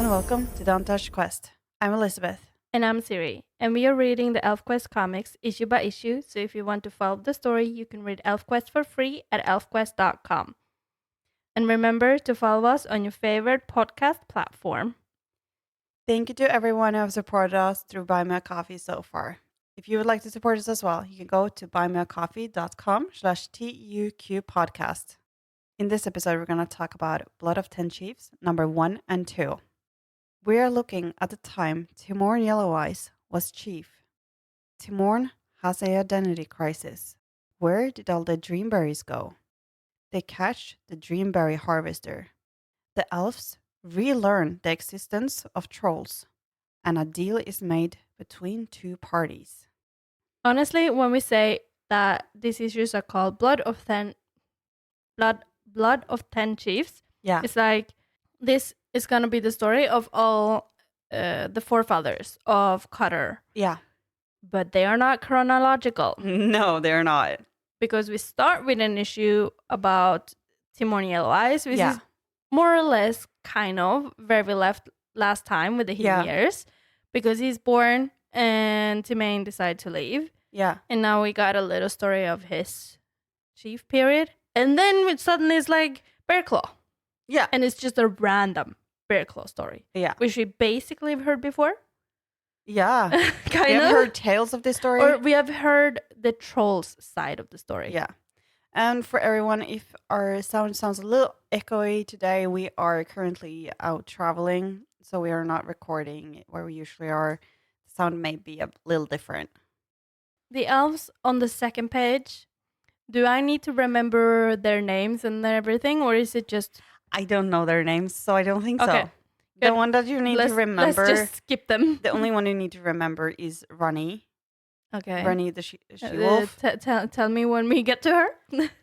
and welcome to the Elfquest. I'm Elizabeth. And I'm Siri, and we are reading the Elfquest comics issue by issue, so if you want to follow the story, you can read Elfquest for free at elfquest.com. And remember to follow us on your favorite podcast platform. Thank you to everyone who have supported us through Buy Me a Coffee so far. If you would like to support us as well, you can go to buymeacoffee.com/TUQ podcast. In this episode, we're going to talk about Blood of 10 Chiefs, number 1 and 2. We are looking at the time Timorn Yellow Eyes was chief. Timorn has an identity crisis. Where did all the dreamberries go? They catch the dreamberry harvester. The elves relearn the existence of trolls, and a deal is made between two parties. Honestly, when we say that these issues are called Blood of 10 Chiefs, Yeah. it's like this is going to be the story of all the forefathers of Cutter. Yeah. But they are not chronological. No, they're not. Because we start with an issue about Timon Yellow Eyes, which Yeah. is more or less kind of where we left last time with the hidden years. Because he's born and Timon decided to leave. Yeah. And now we got a little story of his chief period. And then it suddenly it's like Bear Claw. Yeah. And it's just a random Bear Claw story. Yeah. Which we basically have heard before. Yeah. Kind We of. have heard tales of this story. Or we have heard the trolls side of the story. Yeah. And for everyone, if our sound sounds a little echoey today, we are currently out traveling. So we are not recording where we usually are. The sound may be a little different. The elves on the second page, do I need to remember their names and everything, or is it just... I don't know their names, so I don't think Okay, so. The one that you need to remember, let's just skip them. the only one you need to remember is Ronnie. Okay. Ronnie the she-wolf. Tell me when we get to her.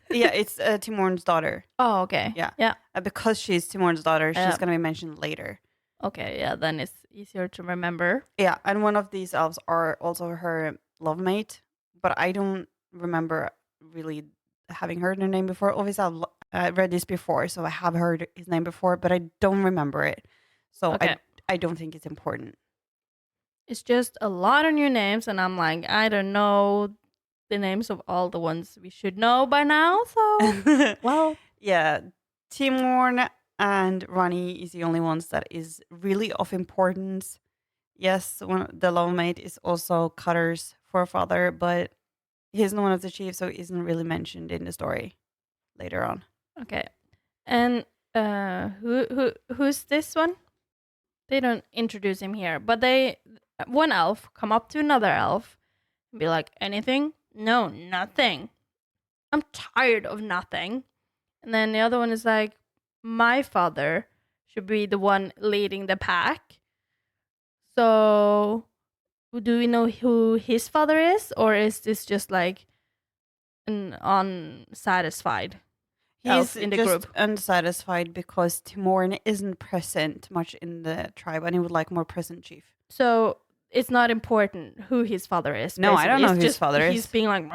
Yeah, it's Timorn's daughter. Oh, okay. Yeah. Yeah. Because she's Timorn's daughter, she's going to be mentioned later. Okay, yeah, then it's easier to remember. Yeah, and one of these elves are also her love mate, but I don't remember really having heard her name before. Obviously, I've read this before, so I have heard his name before, but I don't remember it. So Okay. I don't think it's important. It's just a lot of new names, and I'm like, I don't know the names of all the ones we should know by now, so, well. Yeah, Timorn and Ronnie is the only ones that is really of importance. Yes, the love mate is also Cutter's forefather, but he's not one of the chiefs, so he isn't really mentioned in the story later on. Okay. And who's this one? They don't introduce him here, but one elf come up to another elf and be like, anything? No, nothing. I'm tired of nothing. And then the other one is like, my father should be the one leading the pack. So do we know who his father is, or is this just like an unsatisfied elf He's in the just group? unsatisfied because Timorn isn't present much in the tribe, and he would like more present chief. So it's not important who his father is. No, I don't know It's who his just father is. He's being like...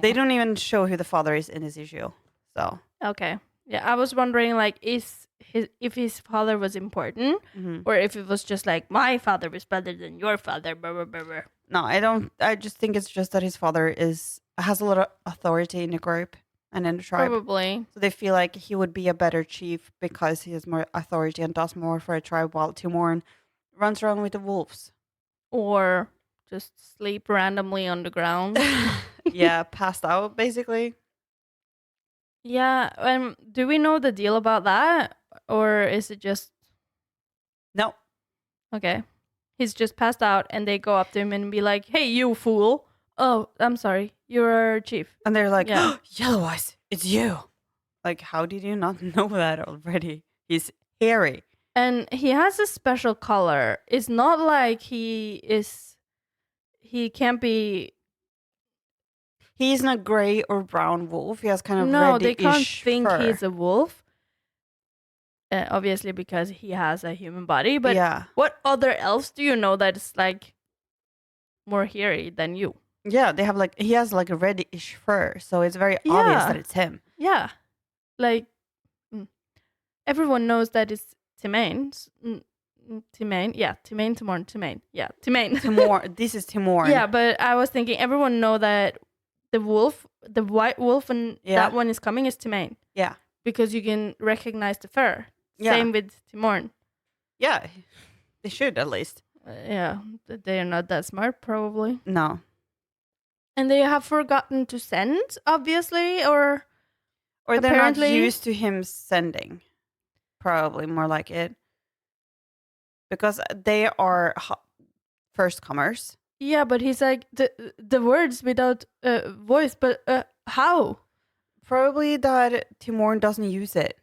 They don't even show who the father is in this issue. So Okay. Yeah, I was wondering, like, if his father was important, or if it was just like, my father is better than your father. Blah, blah, blah, blah. No, I don't. I just think it's just that his father has a lot of authority in the group and in the tribe. Probably. So they feel like he would be a better chief because he has more authority and does more for a tribe, while Timorn runs around with the wolves. Or just sleep randomly on the ground. Yeah, passed out, basically. Yeah. Do we know the deal about that? Or is it just... No. Okay. He's just passed out, and they go up to him and be like, hey, you fool. Oh, I'm sorry. You're our chief. And they're like, Yeah. Yellow Eyes, it's you. Like, how did you not know that already? He's hairy. And he has a special color. It's not like he can't be... He's not gray or brown wolf. He has kind of No, reddish they can't think fur. he's a wolf. Obviously, because he has a human body. But yeah. what other elves do you know that is like more hairy than you? Yeah, he has like a reddish fur, so it's very obvious that it's him. Yeah. Like, everyone knows that it's Timane. Timane. Yeah, Timane, Timon, Timane. Yeah, Timane. Timor. This is Timor. Yeah, but I was thinking everyone know that the wolf, the white wolf, and Yeah. that one is coming is Timane Yeah. because you can recognize the fur. Yeah. Same with Timon. Yeah. They should at least. Yeah, they are not that smart, probably. No. And they have forgotten to send, obviously, or they're not apparently. used to him sending. Probably more like it. Because they are first comers. Yeah, but he's like the words without voice, but how? Probably that Timor doesn't use it.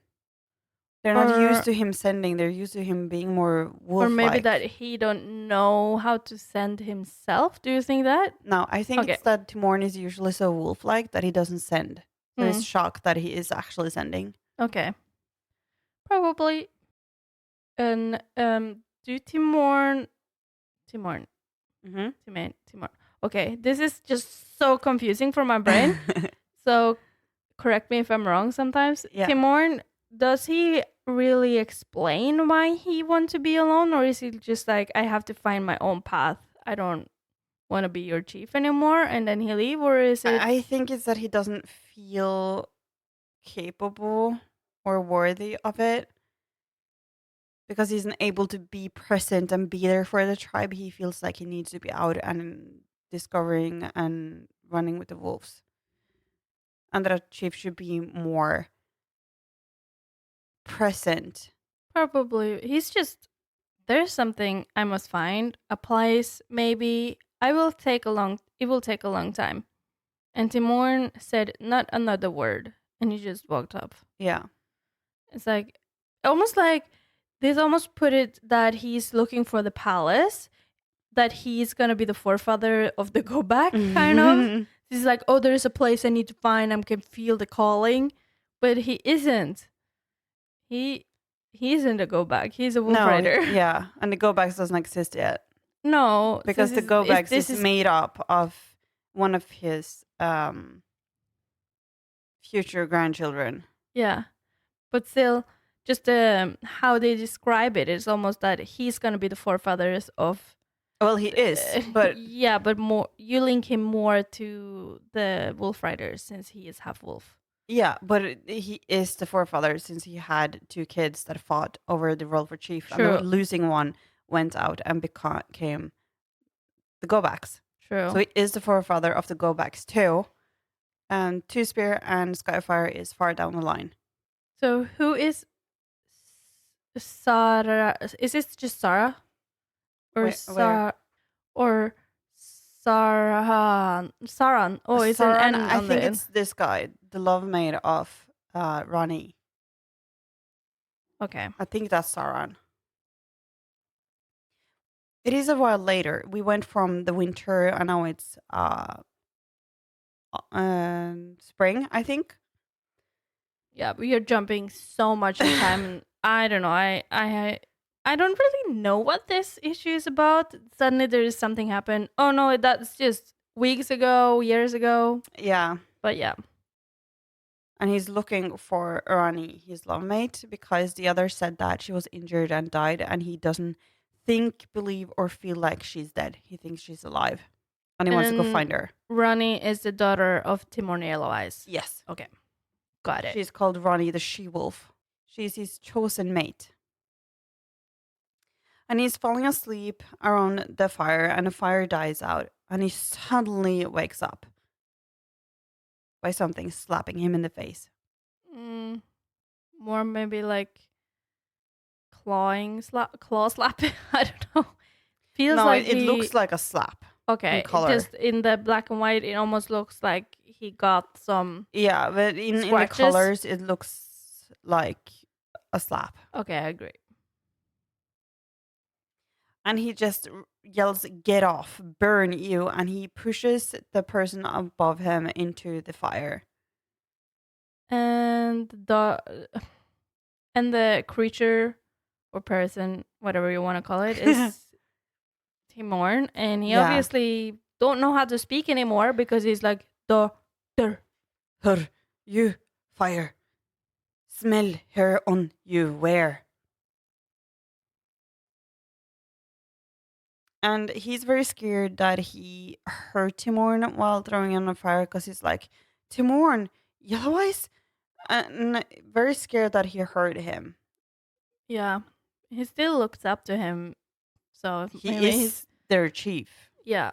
They're not Or- used to him sending. They're used to him being more wolf-like. Or maybe that he don't know how to send himself. Do you think that? No, I think Okay. it's that Timor is usually so wolf-like that he doesn't send. So he's shocked that he is actually sending. Okay. Probably. And do Timor. Timor. Okay, this is just so confusing for my brain. So correct me if I'm wrong sometimes. Yeah. Timor, does he really explain why he wants to be alone, or is he just like, I have to find my own path? I don't want to be your chief anymore, and then he leave, or is it? I think it's that he doesn't feel capable or worthy of it. Because he's not able to be present and be there for the tribe, he feels like he needs to be out and discovering and running with the wolves. And that a chief should be more present. Probably. He's just, there's something I must find, a place, maybe. It will take a long time. And Timon said not another word, and he just walked off. Yeah. It's like, almost like, this almost put it that he's looking for the palace, that he's going to be the forefather of the go back, kind of. He's like, oh, there's a place I need to find. I can feel the calling. But he isn't. He isn't a go back. He's a wolf rider. Yeah. And the go backs doesn't exist yet. No. Because the go backs is made up of one of his future grandchildren. Yeah. But still, just how they describe it, it's almost that he's going to be the forefathers of. Well, he is, but yeah, but more you link him more to the wolf riders since he is half wolf. Yeah, but he is the forefather since he had 2 kids that fought over the role for chief. True. And the losing one went out and became the go backs. True. So he is the forefather of the go backs too. And Two Spear and Skyfire is far down the line. So who is Sarah? Is this just Sarah? Or Sarah? Or Saran? Oh, it's an N I on think the it's this guy, the love mate of Rani. Okay. I think that's Saran. It is a while later. We went from the winter, and now it's spring, I think. Yeah, but you're jumping so much in time. And I don't know. I don't really know what this issue is about. Suddenly there is something happen. Oh no, that's just weeks ago, years ago. Yeah. But yeah. And he's looking for Rani, his love mate, because the other said that she was injured and died, and he doesn't think, believe, or feel like she's dead. He thinks she's alive. And he wants to go find her. Rani is the daughter of Timon Yellow Eyes. Yes. Okay. Got it. She's called Rani the she-wolf. She's his chosen mate. And he's falling asleep around the fire, and the fire dies out. And he suddenly wakes up by something slapping him in the face. More maybe like claw slapping. I don't know. Feels like it looks like a slap. Okay, just in the black and white, it almost looks like he got some. Yeah, but in the colors, it looks like a slap. Okay, I agree. And he just yells, "Get off, burn you," and he pushes the person above him into the fire. And the creature or person, whatever you want to call it, is Timorn, and he obviously don't know how to speak anymore because he's like her, you fire, smell her on you where. And he's very scared that he hurt Timorn while throwing him on fire because he's like, Timorn, Yellow Eyes? And very scared that he hurt him. Yeah. He still looks up to him. So He maybe he's, is their chief. yeah.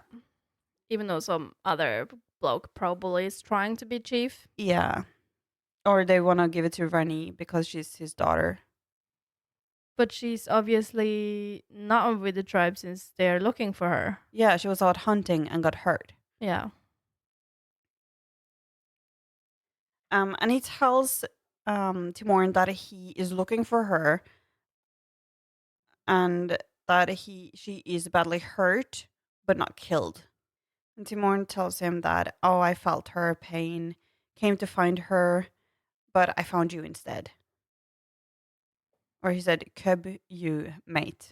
Even though some other bloke probably is trying to be chief. Yeah. Or they want to give it to Rani because she's his daughter. But she's obviously not with the tribe since they're looking for her. Yeah, she was out hunting and got hurt. Yeah. And he tells Timorn that he is looking for her and that she is badly hurt but not killed. And Timorn tells him that, oh, I felt her pain, came to find her, but I found you instead. Or he said, Cub you, mate.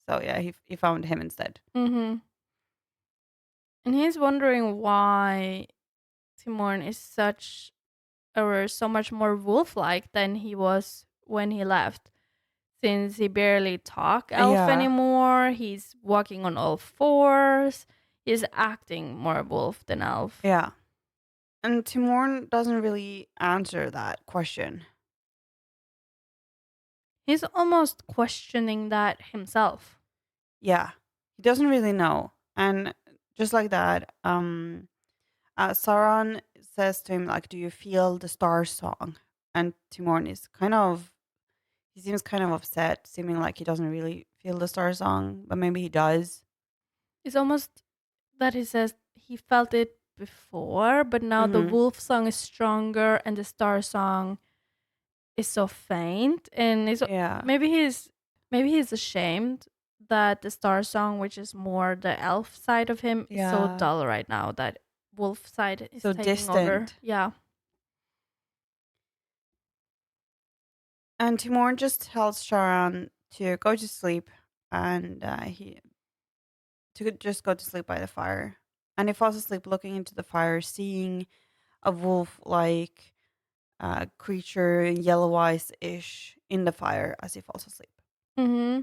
So yeah, he found him instead. Mm-hmm. And he's wondering why Timorn is such or so much more wolf-like than he was when he left. Since he barely talk elf Yeah. anymore, he's walking on all fours. He's acting more wolf than elf. Yeah. And Timorn doesn't really answer that question. He's almost questioning that himself. Yeah. He doesn't really know. And just like that, Sauron says to him, like, do you feel the star song? And Timorn is he seems kind of upset, seeming like he doesn't really feel the star song, but maybe he does. It's almost that he says he felt it before, but now the Mhm. wolf song is stronger and the star song is so faint. And it's, Yeah. maybe he's ashamed that the star song, which is more the elf side of him, is so Yeah. dull right now that wolf side is So taking over. distant. Yeah. And Timur just tells Sharon to go to sleep and he to just go to sleep by the fire. And he falls asleep looking into the fire, seeing a wolf like creature, yellow eyes ish, in the fire as he falls asleep. Mm-hmm.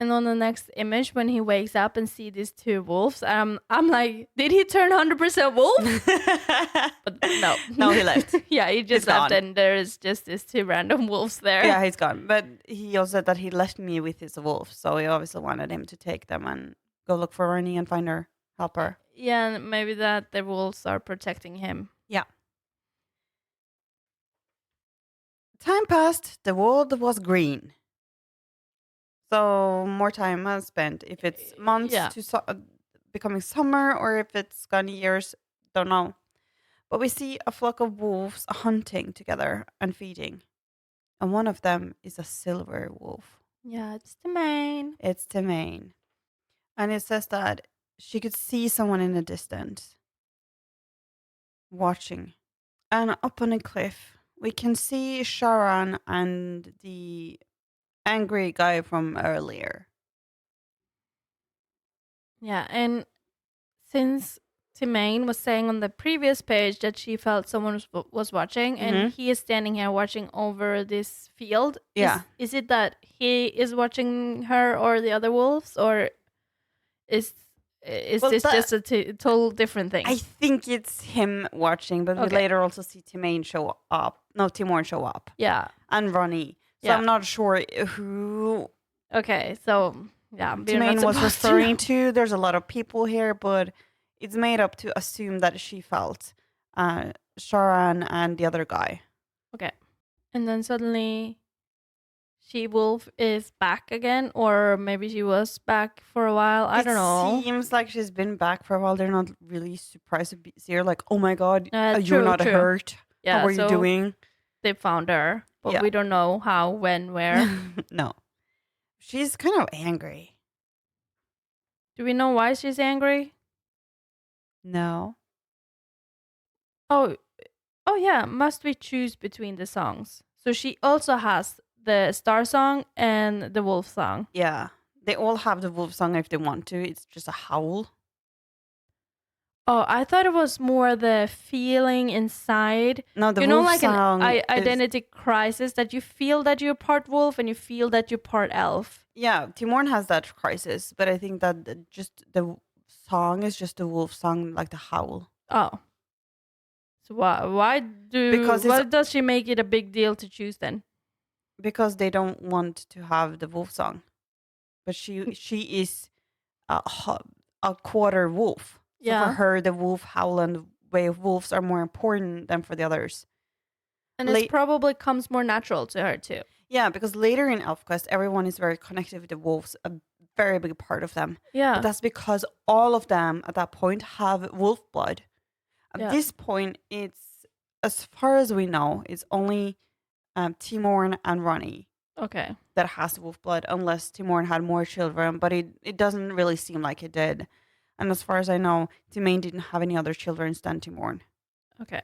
And on the next image, when he wakes up and see these two wolves, I'm like, did he turn 100% wolf? But no. No, he left. Yeah, he just He's left, gone. and there is just these two random wolves there. Yeah, he's gone. But he also said that he left me with his wolf. So he obviously wanted him to take them and go look for Ernie and find her, help her. Yeah, and maybe that the wolves are protecting him. Yeah. Time passed. The world was green. So more time has spent. If it's months Yeah. to becoming summer or if it's gone years, don't know. But we see a flock of wolves hunting together and feeding. And one of them is a silver wolf. Yeah, it's the main. It's Timane. And it says that she could see someone in the distance watching. And up on a cliff, we can see Sharan and the angry guy from earlier. Yeah, and since Timane was saying on the previous page that she felt someone was watching, and he is standing here watching over this field. Yeah. Is it that he is watching her or the other wolves, or is Well, this just a total different thing? I think it's him watching, but we Okay. later also see Timane show up. No, Timor show up. Yeah. And Ronnie. So Yeah. I'm not sure who Okay, so yeah, we're not Timane was supposed to referring know. to. There's a lot of people here, but it's made up to assume that she felt Sharan and the other guy. Okay, and then suddenly she wolf is back again, or maybe she was back for a while. I don't know. It seems like she's been back for a while. They're not really surprised to see her. Like, oh my god, you're True, not true. hurt. Yeah, How are you so doing? they found her, but Yeah. we don't know how, when, where. No. She's kind of angry. Do we know why she's angry? No. Oh, yeah. Must we choose between the songs? So she also has the star song and the wolf song. Yeah. They all have the wolf song if they want to. It's just a howl. Oh, I thought it was more the feeling inside. No, the You know, wolf like an song is identity crisis that you feel that you're part wolf and you feel that you're part elf. yeah. Timon has that crisis, but I think that just the song is just the wolf song, like the howl, Oh, so because it's why does she make it a big deal to choose then? because they don't want to have the wolf song, but she is a quarter wolf. So for Yeah, her, the wolf howl and the way of wolves are more important than for the others. and it's Late, probably comes more natural to her too. yeah, because later in Elfquest, everyone is very connected with the wolves, a very big part of them. But Yeah, that's because all of them at that point have wolf blood. At yeah, this point, it's as far as we know, it's only Timorn and Ronnie okay, that has wolf blood, unless Timorn had more children, but it doesn't really seem like it did. And as far as I know, Timain didn't have any other children than Timorn. okay.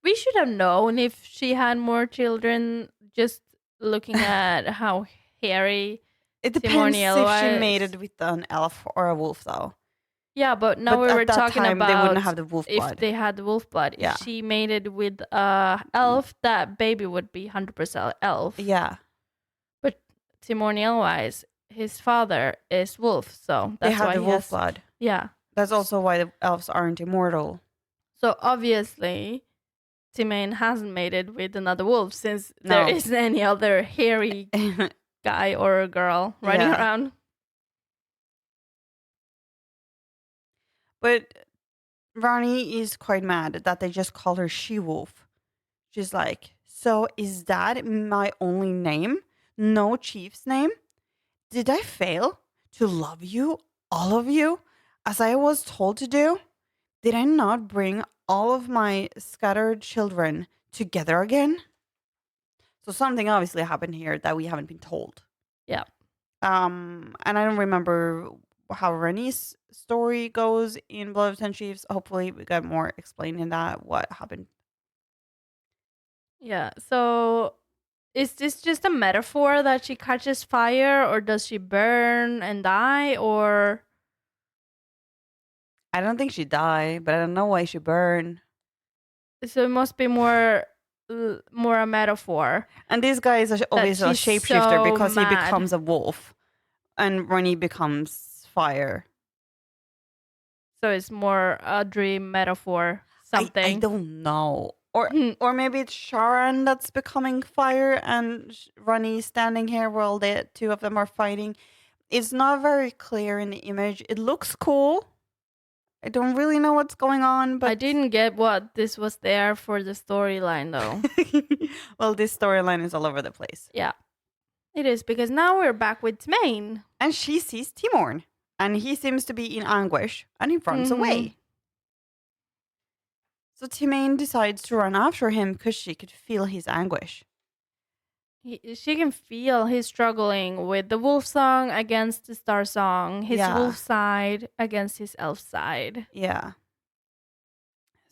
We should have known if she had more children. Just looking at how hairy It Timon depends Yellow if she made is. it with an elf or a wolf, though. Yeah, but now But we were at that talking time, they wouldn't about have the wolf if blood. they had the wolf blood. If Yeah. she made it with elf, that baby would be 100% elf. Yeah. But Timoniel wise, his father is wolf, so They that's have why the he wolf has. blood. Yeah. That's also why the elves aren't immortal. So obviously, Timane hasn't made it with another wolf since there No. isn't any other hairy guy or girl running Yeah. around. But Ronnie is quite mad that they just call her She Wolf. She's like, so is that my only name? No chief's name? Did I fail to love you, all of you, as I was told to do? Did I not bring all of my scattered children together again? So something obviously happened here that we haven't been told. Yeah. And I don't remember how Rennie's story goes in Blood of Ten Chiefs. Hopefully, we got more explained in that what happened. Yeah. So is this just a metaphor that she catches fire or does she burn and die or I don't think she died, but I don't know why she burned. so it must be more more a metaphor And this guy is that obviously a she's shapeshifter so because he mad. becomes a wolf, and Rennie becomes fire. So it's more a dream metaphor I something. don't know. Or Hmm. or maybe it's Sharon that's becoming fire and Ronnie standing here while the two of them are fighting. It's not very clear in the image. It looks cool. I don't really know what's going on, but I didn't get what this was there for the storyline though. well, this storyline is all over the place. Yeah. It is because now we're back with Maine. And she sees Timorn, and he seems to be in anguish, and he runs away. So Timane decides to run after him because she could feel his anguish. She can feel he's struggling with the wolf song against the star song, his Yeah. wolf side against his elf side. Yeah.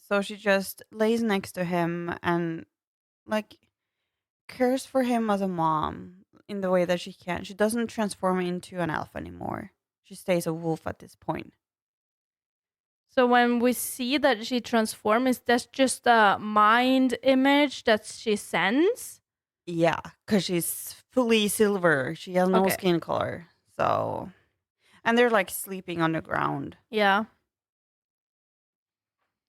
So she just lays next to him and, like, cares for him as a mom in the way that she can. She doesn't transform into an elf anymore. She stays a wolf at this point. So when we see that she transforms, is that just a mind image that she sends? Yeah, because she's fully silver. She has no Okay. skin color. So, and they're like sleeping on the ground. Yeah.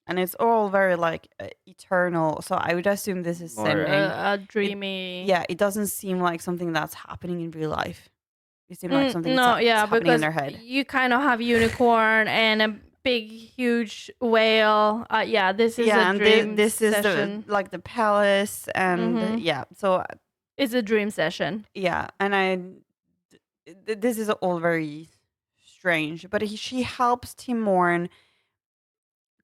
And it's all very like eternal. So I would assume this is Or sending. a dreamy. Yeah, it doesn't seem like something that's happening in real life. It seems like something no, that's yeah, happening in because their head. you kind of have unicorn and a big, huge whale. Yeah, this is Yeah, a and dream this session. is the like the palace, and Mhm. yeah. So It's a dream session. yeah, and this is all very strange. But she helps Timorn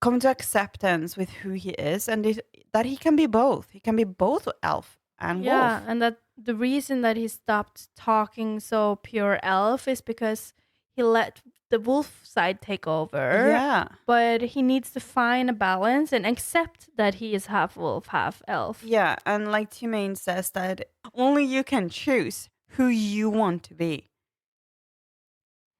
come to acceptance with who he is, and that he can be both. He can be both elf and Yeah, wolf. and that the reason that he stopped talking so pure elf is because he let the wolf side take over. Yeah, But he needs to find a balance and accept that he is half wolf, half elf. yeah, and like Timane says that only you can choose who you want to be.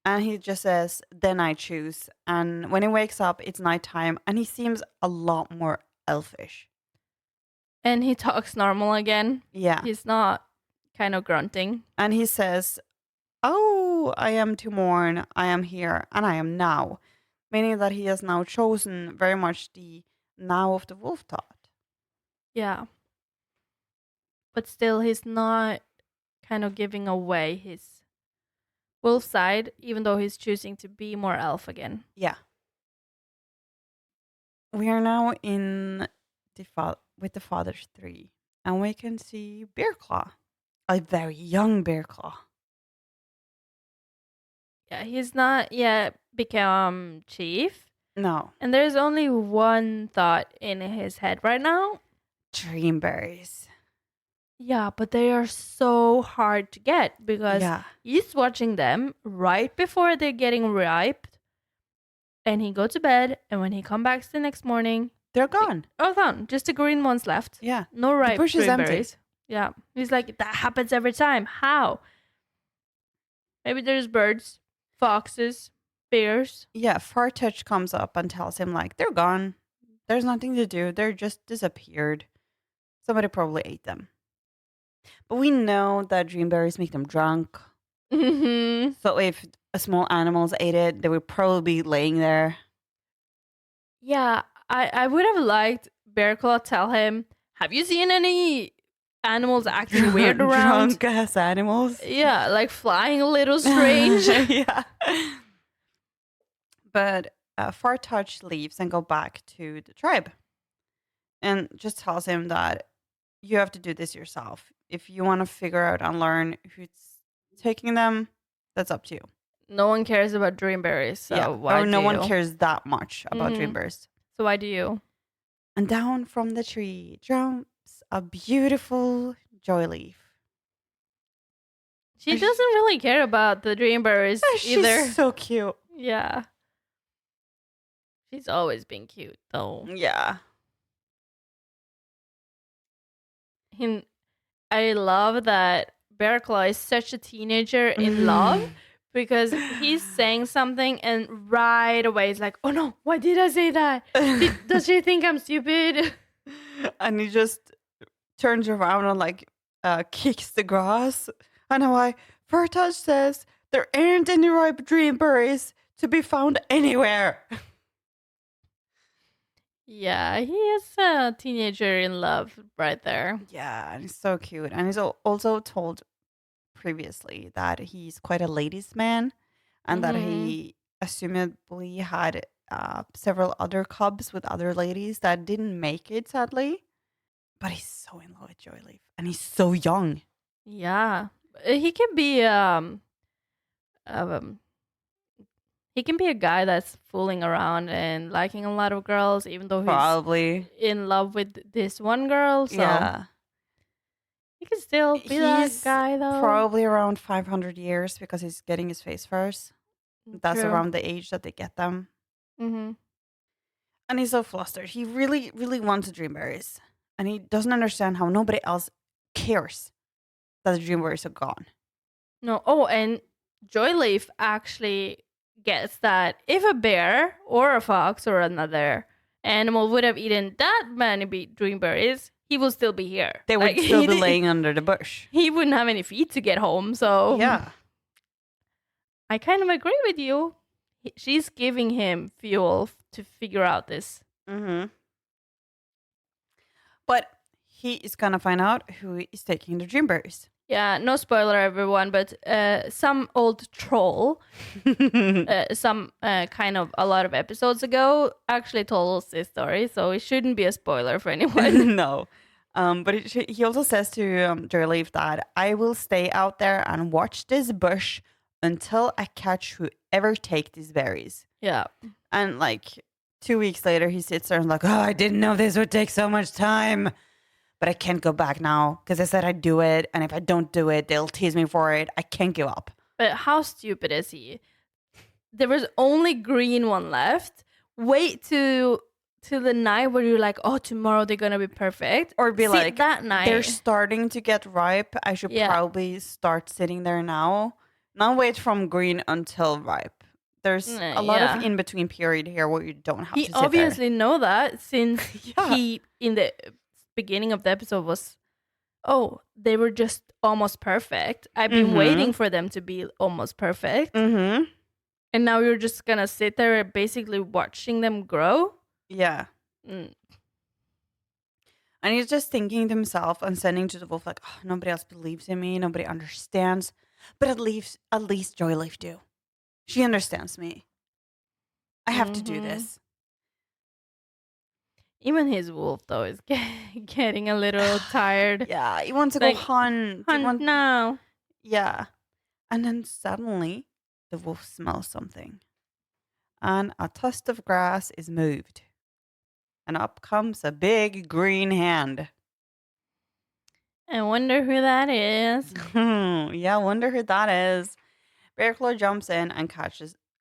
And he just says, then I choose. And when he wakes up, it's nighttime and he seems a lot more elfish. And he talks normal again. Yeah. He's not kind of grunting. And he says, oh, I am to mourn. I am here and I am now. Meaning that he has now chosen very much the now of the wolf thought. Yeah. But still, he's not kind of giving away his wolf side, even though he's choosing to be more elf again. Yeah. We are now in with the Fathers 3. And we can see Bearclaw. A very young Bearclaw. Yeah, he's not yet become chief. No. And there's only one thought in his head right now. Dreamberries. Yeah, but they are so hard to get because Yeah. he's watching them right before they're getting ripe. And he go to bed, and when he come back the next morning, They're gone. gone. Just the green ones left. Yeah. No ripe bush is empty. berries. Yeah. He's like, that happens every time. How? Maybe there's birds, foxes, bears. Yeah, Fartouch comes up and tells him, like, they're gone. There's nothing to do. They're just disappeared. Somebody probably ate them. But we know that dreamberries make them drunk. Mm-hmm. So if small animals ate it, they would probably be laying there. Yeah, I would have liked Bearclaw tell him, have you seen any animals acting weird around? Drunk ass animals. Yeah, like flying a little strange. Yeah. But Fartouch leaves and go back to the tribe. And just tells him that you have to do this yourself. If you want to figure out and learn who's taking them, that's up to you. No one cares about dreamberries, so why or no do one you? cares that much about Mhm. dreamberries. So why do you? And down from the tree jumps a beautiful joy leaf. She doesn't really care about the dreamberries either. She's so cute. Yeah. She's always been cute, though. Yeah. I love that Bearclaw is such a teenager in love because he's saying something and right away he's like, oh no, why did I say that? Does she think I'm stupid? And he just turns around and like kicks the grass. And why Fartouch says there aren't any ripe dreamberries to be found anywhere. Yeah, he is a teenager in love right there. Yeah, and he's so cute. And he's also told previously that he's quite a ladies' man and that he assumably had several other cubs with other ladies that didn't make it, sadly. But he's so in love with Joyleaf. And he's so young. Yeah. He can be he can be a guy that's fooling around and liking a lot of girls, even though he's Probably in love with this one girl. So yeah. he can still be that guy, though. Probably around 500 years because he's getting his face first. That's True. around the age that they get them. Mm-hmm. And he's so flustered. He really, really wants the dreamberries. And he doesn't understand how nobody else cares that the dreamberries are gone. No. Oh, and Joyleaf actually gets that if a bear or a fox or another animal would have eaten that many dreamberries, he will still be here. They would still be laying under the bush. He wouldn't have any feet to get home. So yeah, I kind of agree with you. She's giving him fuel to figure out this. Mm-hmm. But he is gonna find out who is taking the dreamberries. Yeah, no spoiler, everyone, but some old troll, some kind of a lot of episodes ago, actually told us this story, so it shouldn't be a spoiler for anyone. No. But he also says to Joyleaf that I will stay out there and watch this bush until I catch whoever take these berries. Yeah. And like 2 weeks later, he sits there and like, oh, I didn't know this would take so much time. But I can't go back now because I said I'd do it. And if I don't do it, they'll tease me for it. I can't give up. But how stupid is he? There was only green one left. Wait till the night where you're like, oh, tomorrow they're going to be perfect. Or be Sit like, that night. They're starting to get ripe. I should probably start sitting there now. Now wait from green until ripe. There's a lot of Yeah. in between period here where you don't have He to sit there. obviously know that since Yeah. he in the beginning of the episode was, oh, they were just almost perfect. I've been Mm-hmm. waiting for them to be almost perfect. Mm-hmm. And now you're just gonna sit there basically watching them grow? Yeah. Mm. And he's just thinking to himself and sending to the wolf like, oh, nobody else believes in me, nobody understands. But at least Joyleaf do. She understands me. I have to do Hmm. this. Even his wolf though is getting a little tired. Yeah, he wants to go Like, hunt. hunt now. Yeah. And then suddenly the wolf smells something. And a tuft of grass is moved. And up comes a big green hand. I wonder who that is. Yeah, I wonder who that is. Bearclaw jumps in and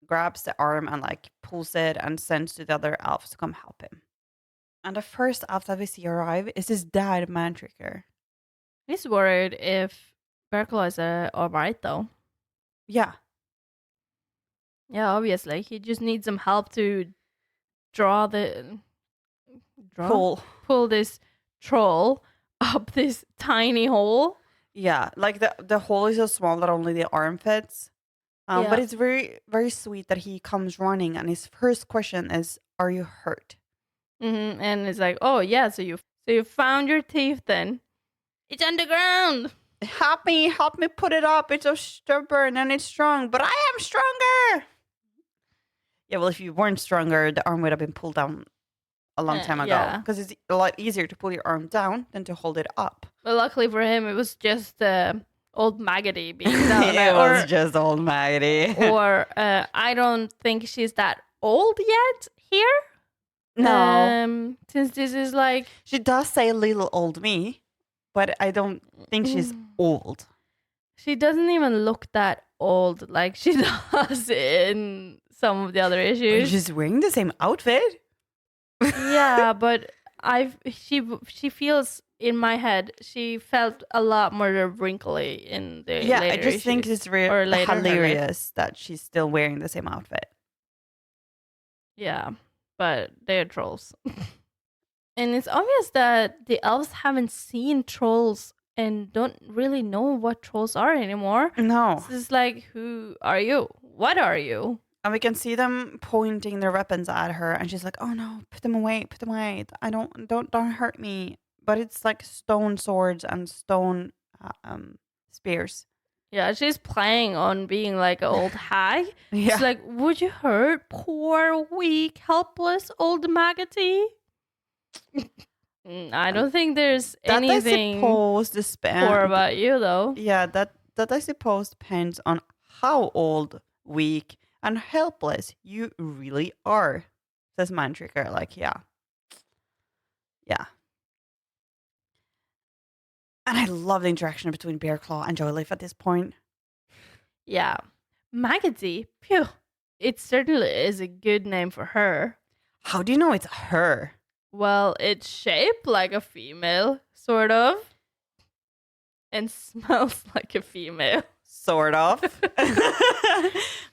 grabs the arm and like pulls it and sends to the other elves to come help him. And the first elf that we see arrive is his dad, Mantricker. He's worried if Berkla is alright though. Yeah, Yeah, obviously. He just needs some help to draw the draw pull. pull this troll up this tiny hole. Yeah, like the hole is so small that only the arm fits. But Yeah. it's very, very sweet that he comes running and his first question is, "Are you hurt?" And it's like, oh yeah, so you found your teeth then. It's underground. Help me put it up. It's so stubborn and it's strong, but I am stronger. Yeah, well, if you weren't stronger, the arm would have been pulled down a long time ago. Yeah. Because it's a lot easier to pull your arm down than to hold it up. But luckily for him, it was just old Maggoty being down It there. was just old Maggie. Or I don't think she's that old yet here. No. Since this is like She does say little old me, but I don't think she's old. she doesn't even look that old like she does in some of the other But issues. she's wearing the same outfit. Yeah, but she feels in my head she felt a lot more wrinkly in the Yeah, I later just think issues, it's or later in her life. hilarious that she's still wearing the same outfit. Yeah, but they're trolls. And it's obvious that the elves haven't seen trolls and don't really know what trolls are anymore. No. So it's like, who are you? What are you? And we can see them pointing their weapons at her, and she's like, "Oh no, put them away, put them away. I don't hurt me." But it's like stone swords and stone spears. Yeah, she's playing on being like an old hag. Yeah, It's like, would you hurt poor, weak, helpless old Maggoty? I don't think there's that I anything suppose poor about you, though. Yeah, that I suppose depends on how old, weak, and helpless you really are. Says Mantricker. Like, yeah. And I love the interaction between Bearclaw and Joyleaf at this point. Yeah. Maggoty, phew. It certainly is a good name for her. How do you know it's her? Well, it's shaped like a female, sort of. And smells like a female. Sort of.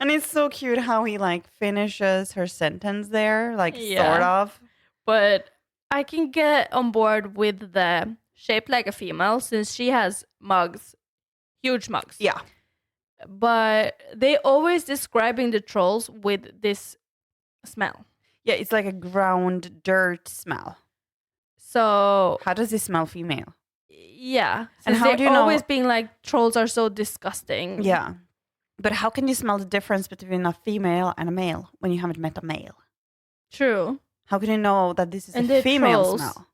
And it's so cute how he like finishes her sentence there, like Yeah. sort of. But I can get on board with the shaped like a female since she has mugs, huge mugs. Yeah. But they always describing the trolls with this smell. Yeah, it's like a ground dirt smell. So How does it smell female? yeah, And since how they're do you know- always being like trolls are so disgusting. Yeah. But how can you smell the difference between a female and a male when you haven't met a male? True. How can you know that this is And a they're female trolls. smell?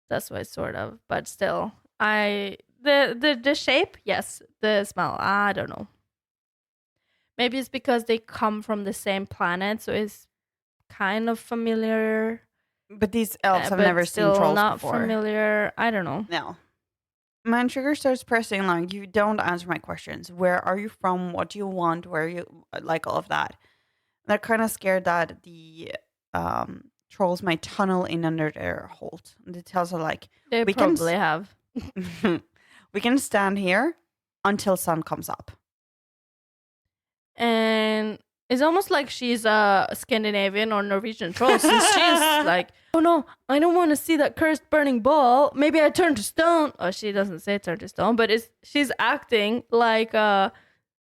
That's why sort of, but still, the shape, yes. The smell, I don't know. Maybe it's because they come from the same planet, so it's kind of familiar. But these elves have but never seen still trolls not before. familiar. I don't know. No. Mantrigger starts pressing like, you don't answer my questions. Where are you from? What do you want? Where are you? Like all of that. They're kind of scared that the trolls might tunnel in under their hold. And it tells her like, They We can probably have. we can stand here until sun comes up. And it's almost like she's a Scandinavian or Norwegian troll, since she's like, oh no, I don't want to see that cursed burning ball. Maybe I turn to stone. Oh, she doesn't say turn to stone, but she's acting like a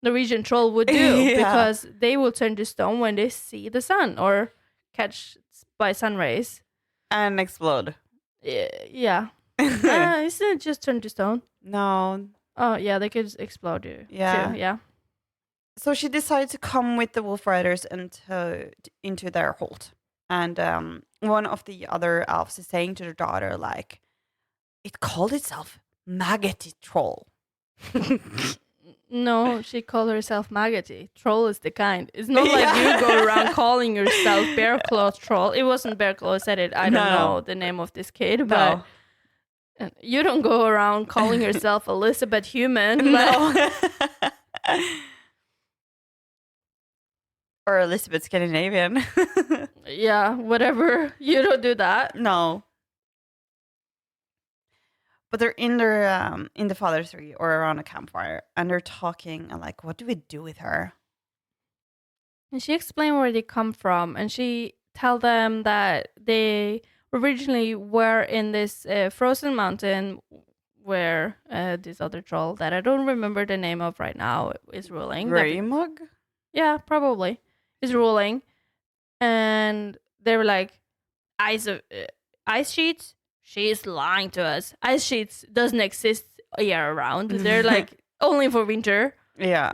Norwegian troll would do, Yeah. because they will turn to stone when they see the sun or catch by sun rays. And explode. Yeah. Isn't it just turn to stone? No. Oh, yeah, they could explode you. Yeah. Too. Yeah. So she decides to come with the wolf riders into their hold. And one of the other elves is saying to their daughter, like, it called itself Maggoty Troll. No, she called herself Maggoty. Troll is the kind. It's not like you go around calling yourself Bearclaw Troll. It wasn't Bearclaw who said it. I don't know the name of this kid, but you don't go around calling yourself Elizabeth Human. No. Or Elizabeth Scandinavian. Yeah, whatever. You don't do that. No. But they're in the father tree or around a campfire, and they're talking and like, what do we do with her? And she explained where they come from, and she tell them that they originally were in this frozen mountain where this other troll that I don't remember the name of right now is ruling. Greymug? Yeah, probably is ruling, and they were like, ice sheets. She's lying to us. Ice sheets doesn't exist year round. They're like only for winter. Yeah.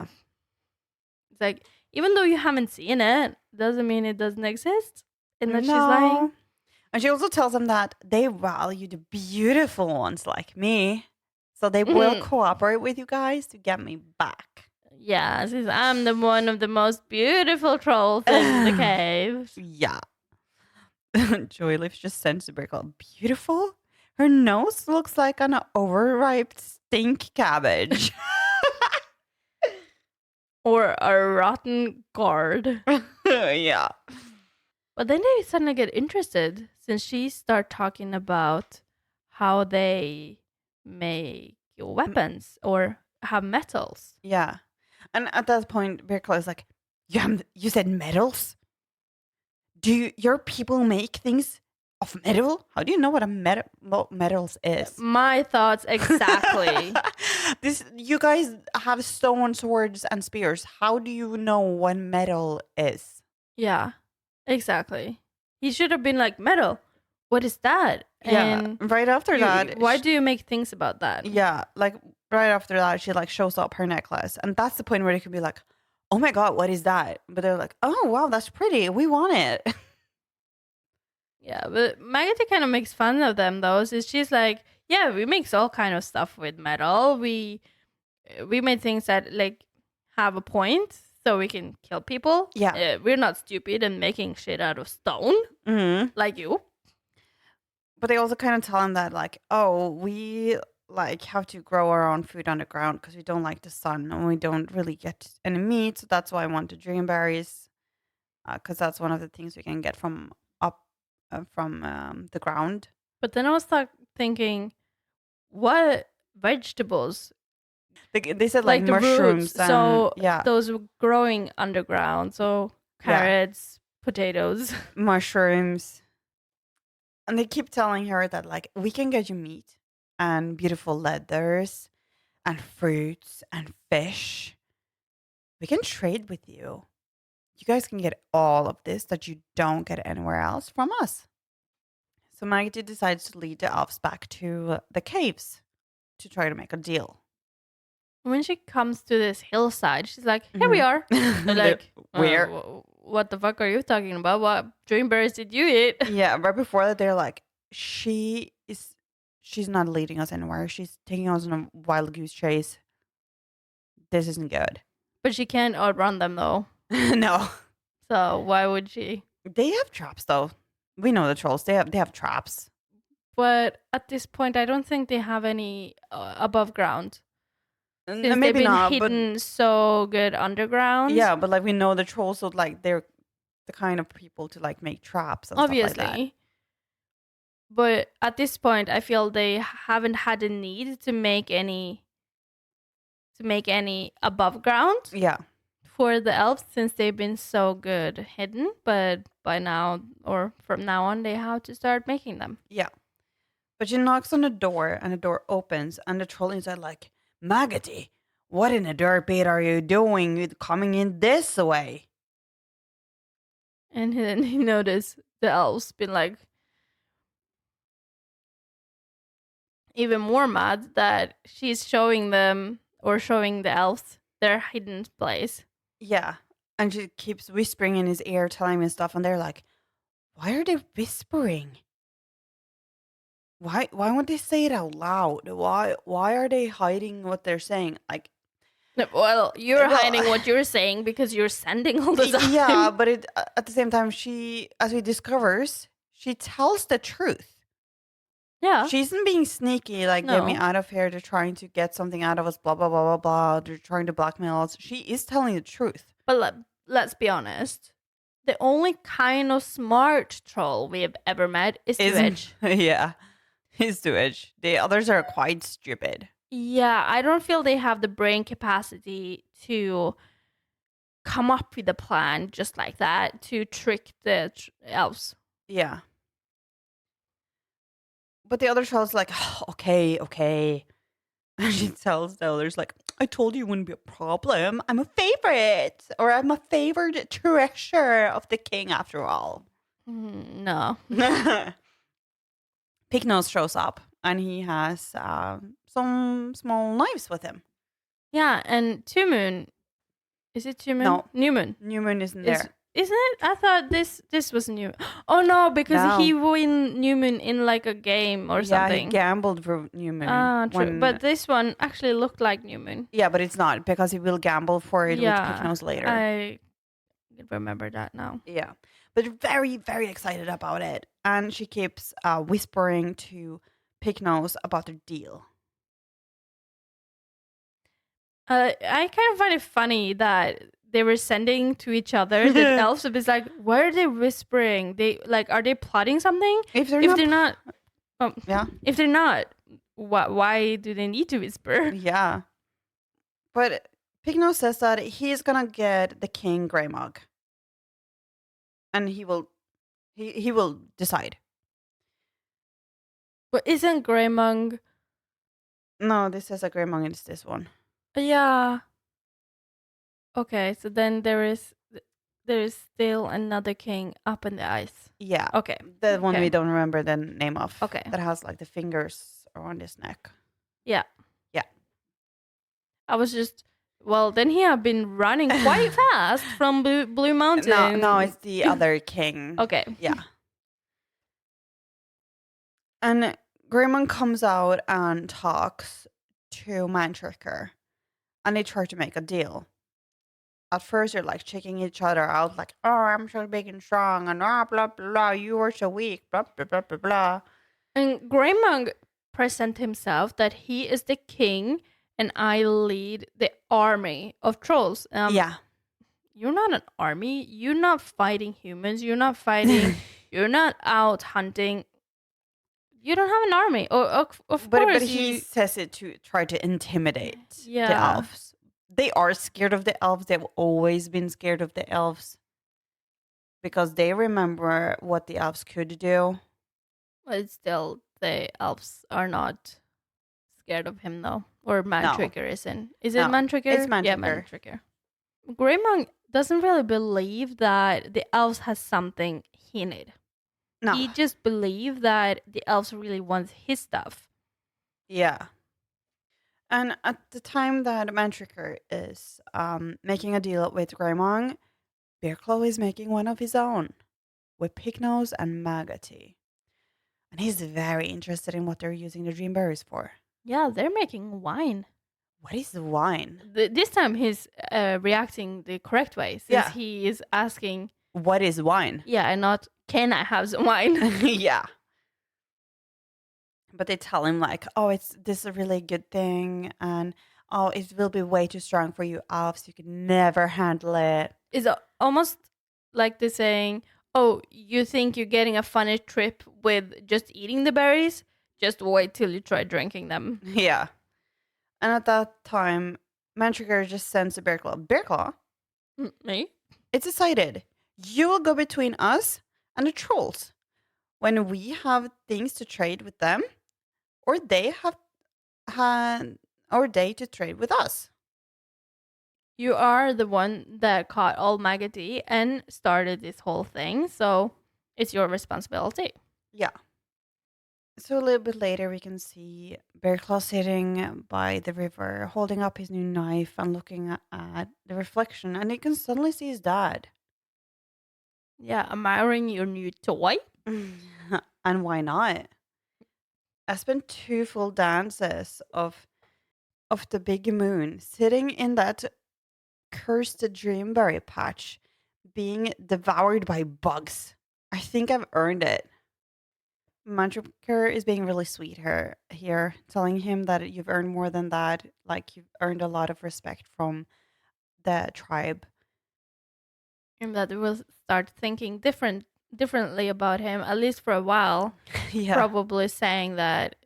It's like, even though you haven't seen it, doesn't mean it doesn't exist. And that she's lying. And she also tells them that they value the beautiful ones like me. So they will cooperate with you guys to get me back. Yeah, since I'm the one of the most beautiful trolls in the caves. Yeah. Joyleaf just sends the break called beautiful. Her nose looks like an overripe stink cabbage. Or a rotten gourd. Yeah. But then they suddenly get interested since she start talking about how they make weapons or have metals. Yeah. And at that point, Bearclaw is like, you said metals? Do your people make things of metal? How do you know what metals is? My thoughts exactly. You guys have stone swords and spears. How do you know what metal is? Yeah, exactly. He should have been like, metal. What is that? Yeah. And right after that, why do you make things about that? Yeah, like right after that, she like shows up her necklace, and that's the point where they can be like, "Oh my god, what is that?" But they're like, "Oh wow, that's pretty. We want it." Yeah, but Maggoty kind of makes fun of them though. So she's like, "Yeah, we make all kind of stuff with metal. We made things that like have a point, so we can kill people. Yeah, we're not stupid and making shit out of stone like you." But they also kind of tell him that like, "Oh, we like have to grow our own food underground because we don't like the sun and we don't really get any meat. So that's why I want the dream berries, because that's one of the things we can get from the ground." But then I was thinking, what vegetables? They said like the mushrooms. Roots, so yeah, those were growing underground. So carrots, potatoes, mushrooms. And they keep telling her that like, we can get you meat and beautiful leathers and fruits and fish. We can trade with you. You guys can get all of this that you don't get anywhere else from us. So Maggoty decides to lead the elves back to the caves to try to make a deal. When she comes to this hillside, she's like, "Here we are." They're like, where? What the fuck are you talking about? What dream berries did you eat? Yeah, right before that, they're like, she's not leading us anywhere. She's taking us on a wild goose chase. This isn't good. But she can't outrun them though. No. So why would she? They have traps though. We know the trolls. They have traps. But at this point, I don't think they have any above ground. Since Maybe they've been not, hidden so good underground. Yeah, but like we know the trolls, so like they're the kind of people to like make traps and obviously. stuff like that. But at this point, I feel they haven't had a need to make any to make any above ground Yeah. for the elves since they've been so good hidden. But by now, or from now on, they have to start making them. Yeah. But she knocks on the door and the door opens and the troll inside like, Maggoty, what in the dirt pit are you doing? You coming in this way? And then he noticed the elves been like even more mad that she's showing them or showing the elves their hidden place. Yeah. And she keeps whispering in his ear, telling him stuff, and they're like, why are they whispering? Why won't they say it out loud? Why are they hiding what they're saying? Like, No, well, you're well, hiding what you're saying because you're sending all the time. yeah, but at the same time, she, as we discovers, she tells the truth. Yeah. She isn't being sneaky, like, get me No. out of here. They're trying to get something out of us, blah, blah, blah, blah, blah. They're trying to blackmail us. She is telling the truth. But let's be honest. The only kind of smart troll we have ever met is Edge. Yeah, he's too edge. The others are quite stupid. Yeah, I don't feel they have the brain capacity to come up with a plan just like that to trick the elves. Yeah. But the other child's like, oh, okay. And she tells the others, like, I told you it wouldn't be a problem. I'm a favorite. Or I'm a favored treasure of the king, after all. No. Picknose shows up, and he has some small knives with him. Yeah, and Two Moon. Is it Two Moon? No. New Moon. New Moon isn't there. Isn't it? I thought this was New. Oh no, because No. he won New Moon in like a game or Yeah, something. he gambled for New Moon. Ah, true. when- But this one actually looked like New Moon. yeah, but it's not, because he will gamble for it with Picknose later. I remember that now. Yeah, but very, very excited about it. And she keeps whispering to Picknose about their deal. I kind of find it funny that they were sending to each other the elves. It's like, why are they whispering? They like, are they plotting something? If If they're not, yeah, if they're not, why do they need to whisper? yeah. But Picknose says that he's gonna get the king Greymog, and he will decide. But isn't Greymong? No, this says a Greymog is this one. Yeah. Okay, so then there is still another king up in the ice. Yeah, Okay. the one Okay. we don't remember the name of. Okay. That has like the fingers around his neck. Yeah. Yeah. I was just then he had been running quite fast from Blue Mountain. No, it's the other king. Okay. Yeah. And Greymon comes out and talks to Mantricker, and they try to make a deal. At first, they're like checking each other out, like, oh, I'm so big and strong, and blah, blah, blah, you are so weak, blah, blah, blah, blah, blah. And Greymong present himself that he is the king and I lead the army of trolls. Yeah. You're not an army. You're not fighting humans. You're not fighting. You're not out hunting. You don't have an army. Of course. But he says it to try to intimidate the Yeah. elves. They are scared of the elves. They've always been scared of the elves because they remember what the elves could do. But still, the elves are not scared of him, though. Or Mantricker isn't. Is it No, Mantricker? it's Yeah, Mantricker. Mantricker. Greymong doesn't really believe that the elves has something he need. No. He just believes that the elves really want his stuff. Yeah. And at the time that Mantricker is making a deal with Greymong, Bearclaw is making one of his own with Picknose and Maggoty. And he's very interested in what they're using the dream berries for. Yeah, they're making wine. What is the wine? This time he's reacting the correct way since Yeah. he is asking, What is wine? yeah, and not, can I have some wine? Yeah. But they tell him like, oh, this is a really good thing, and oh, it will be way too strong for you elves. You could never handle it. It's almost like they're saying, oh, you think you're getting a funny trip with just eating the berries? Just wait till you try drinking them. Yeah. And at that time, Mantrigger just sends to Bear Claw. Bear Claw, Me? it's decided. You will go between us and the trolls when we have things to trade with them, or they have had, or they to trade with us. You are the one that caught all Maggoty and started this whole thing, so it's your responsibility. Yeah. So a little bit later, we can see Bearclaw sitting by the river, holding up his new knife and looking at the reflection, and he can suddenly see his dad. Yeah, admiring your new toy. And why not? I spent two full dances of the big moon sitting in that cursed dreamberry patch, being devoured by bugs. I think I've earned it. Mantrapker is being really sweet here, telling him that you've earned more than that. Like you've earned a lot of respect from the tribe. And that will start thinking differently about him, at least for a while. Yeah. Probably saying that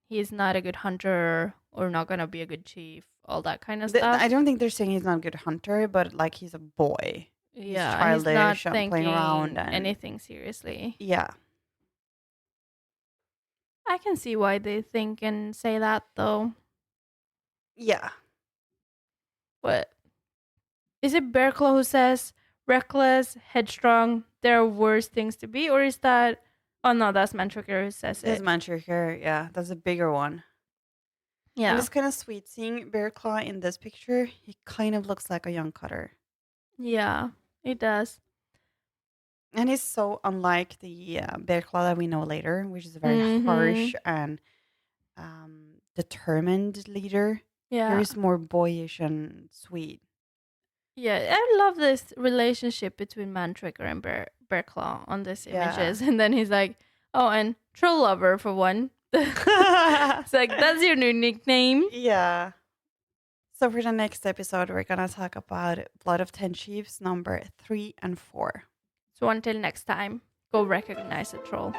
he's not a good hunter or not gonna be a good chief, all that kind of stuff. I don't think they're saying he's not a good hunter, but like he's a boy. He's Yeah, he's not childish and thinking playing around and anything seriously. yeah. I can see why they think and say that though. Yeah. But is it Bearclaw who says reckless, headstrong, there are worse things to be, or is that? Oh no, that's Mantrigger who says This it. Mantrapker, yeah, that's a bigger one. And Yeah, it's kind of sweet seeing Bear Claw in this picture. He kind of looks like a young Cutter. yeah, it does. And he's so unlike the Bear Claw that we know later, which is a very Mm-hmm. harsh and determined leader. Here Yeah, is more boyish and sweet. yeah. I love this relationship between Mantrigger and Bearclaw on these Yeah. images, and then he's like, "Oh, and troll lover for one." It's like that's your new nickname. Yeah. So for the next episode, we're gonna talk about Blood of Ten Chiefs number 3 and 4. So until next time, go recognize a troll.